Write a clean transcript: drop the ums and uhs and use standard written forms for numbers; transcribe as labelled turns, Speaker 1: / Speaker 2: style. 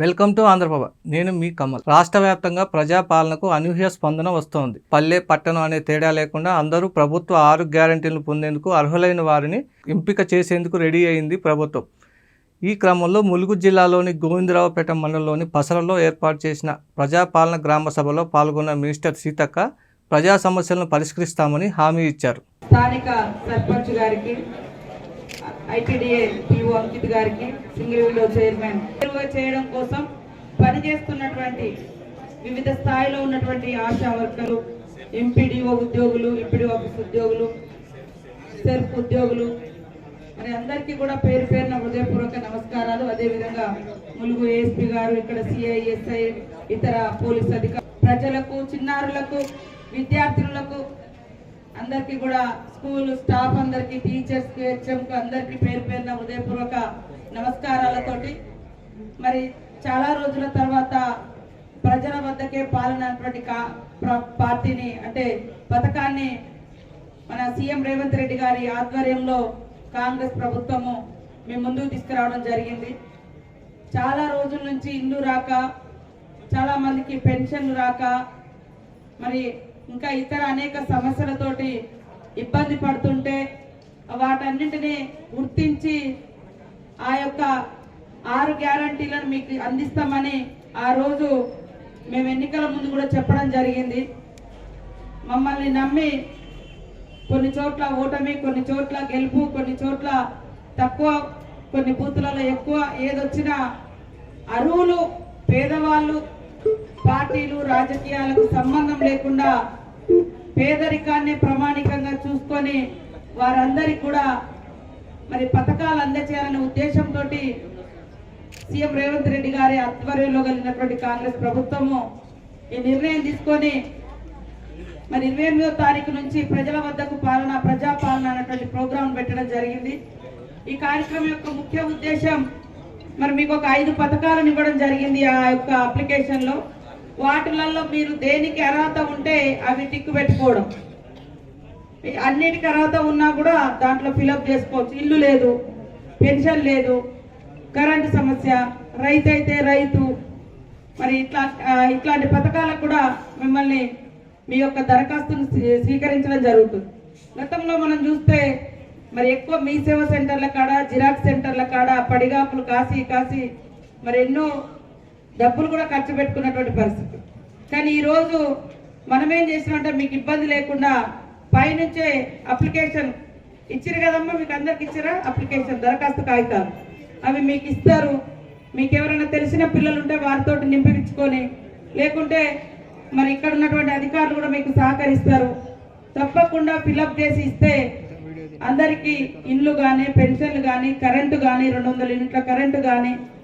Speaker 1: Welcome to Andhraprabha. నేను మీ కమల్. రాష్ట్ర వ్యాప్తంగా ప్రజాపాలనకు అనూహ్య స్పందన వస్తోంది. పల్లె పట్టణం అనే తేడా లేకుండా అందరూ ప్రభుత్వ 6 గ్యారెంటీలను పొందేందుకు అర్హులైన వారిని ఎంపిక చేసేందుకు రెడీ అయింది ప్రభుత్వం. ఈ క్రమంలో ములుగు జిల్లాలోని గోవిందరావుపేట మండలంలోని పసలలో ఏర్పాటు చేసిన ప్రజాపాలన గ్రామ సభలో పాల్గొన్న మినిస్టర్ సీతక్క ప్రజా సమస్యలను పరిష్కరిస్తామని హామీ ఇచ్చారు.
Speaker 2: స్థానిక సర్పంచ్ గారికి, ఐటీడీఏ పిఓ అంకిత్ గారికి, సింగిల్ విండో చైర్మన్ చేయడం కోసం పనిచేస్తున్నటువంటి వివిధ స్థాయిలో ఉన్నటువంటి ఆశా వర్కర్లు, ఎంపీడీఓ ఉద్యోగులు, ఎంపీడీ ఆఫీస్ ఉద్యోగులు, సెర్ఫ్ ఉద్యోగులు, మరి అందరికీ కూడా పేరు పేరున హృదయపూర్వక నమస్కారాలు. అదేవిధంగా ములుగు ఏఎస్పీ గారు, ఇక్కడ సిఐ, ఎస్ఐ, ఇతర పోలీస్ అధికారులు, ప్రజలకు, చిన్నారులకు, విద్యార్థులకు అందరికీ కూడా, స్కూల్ స్టాఫ్ అందరికీ, టీచర్స్, హెచ్ఎంకు అందరికీ పేరు పేరున హృదయపూర్వక నమస్కారాలతోటి మరి చాలా రోజుల తర్వాత ప్రజల వద్దకే పాలన అటువంటి పార్టీని అంటే పథకాన్ని మన సీఎం రేవంత్ రెడ్డి గారి ఆధ్వర్యంలో కాంగ్రెస్ ప్రభుత్వము మేము ముందుకు తీసుకురావడం జరిగింది. చాలా రోజుల నుంచి ఇల్లు రాక, చాలా మందికి పెన్షన్లు రాక, మరి ఇంకా ఇతర అనేక సమస్యలతోటి ఇబ్బంది పడుతుంటే వాటన్నింటినీ గుర్తించి ఆ యొక్క 6 గ్యారంటీలను మీకు అందిస్తామని ఆ రోజు మేము ఎన్నికల ముందు కూడా చెప్పడం జరిగింది. మమ్మల్ని నమ్మి కొన్ని చోట్ల ఓటమి, కొన్ని చోట్ల గెలుపు, కొన్ని చోట్ల తక్కువ, కొన్ని బూతులలో ఎక్కువ, ఏదొచ్చినా అర్హులు, పేదవాళ్ళు, పార్టీలు, రాజకీయాలకు సంబంధం లేకుండా పేదరికాన్ని ప్రామాణికంగా చూసుకొని వారందరికీ కూడా మరి పథకాలు అందజేయాలనే ఉద్దేశంతో సీఎం రేవంత్ రెడ్డి గారి ఆధ్వర్యంలో కలిగినటువంటి కాంగ్రెస్ ప్రభుత్వము ఈ నిర్ణయం తీసుకొని మరి 28వ తారీఖు నుంచి ప్రజల వద్దకు పాలన, ప్రజాపాలన అనేటువంటి ప్రోగ్రాం పెట్టడం జరిగింది. ఈ కార్యక్రమం యొక్క ముఖ్య ఉద్దేశం మరి మీకు ఒక 5 పథకాలను ఇవ్వడం జరిగింది. ఆ యొక్క అప్లికేషన్లో వాటిలలో మీరు దేనికి అర్హత ఉంటే అవి టిక్కు పెట్టుకోవడం, అన్నిటికీ అర్హత ఉన్నా కూడా దాంట్లో ఫిలప్ చేసుకోవచ్చు. ఇల్లు లేదు, పెన్షన్ లేదు, కరెంటు సమస్య, రైతు అయితే రైతు, మరి ఇట్లాంటి పథకాలకు కూడా మిమ్మల్ని మీ యొక్క దరఖాస్తును స్వీకరించడం జరుగుతుంది. గతంలో మనం చూస్తే మరి ఎక్కువ మీ సేవా సెంటర్ల కాడ, జిరాక్స్ సెంటర్ల కాడ పడిగాపులు కాసి మరి ఎన్నో డబ్బులు కూడా ఖర్చు పెట్టుకున్నటువంటి పరిస్థితి. కానీ ఈరోజు మనమేం చేసినామంటే మీకు ఇబ్బంది లేకుండా పైనుంచే అప్లికేషన్ ఇచ్చిరు కదమ్మా, మీకు అందరికి ఇచ్చిరా అప్లికేషన్, దరఖాస్తు కాగితాలు, అవి మీకు ఇస్తారు. మీకు ఎవరైనా తెలిసిన పిల్లలు ఉంటే వారితో నింపించుకొని, లేకుంటే మరి ఇక్కడ ఉన్నటువంటి అధికారులు కూడా మీకు సహకరిస్తారు. తప్పకుండా ఫిలప్ చేసి ఇస్తే అందరికీ ఇండ్లు కానీ, పెన్షన్లు కానీ, కరెంటు కానీ, 200 యూనిట్ల కరెంటు కానీ,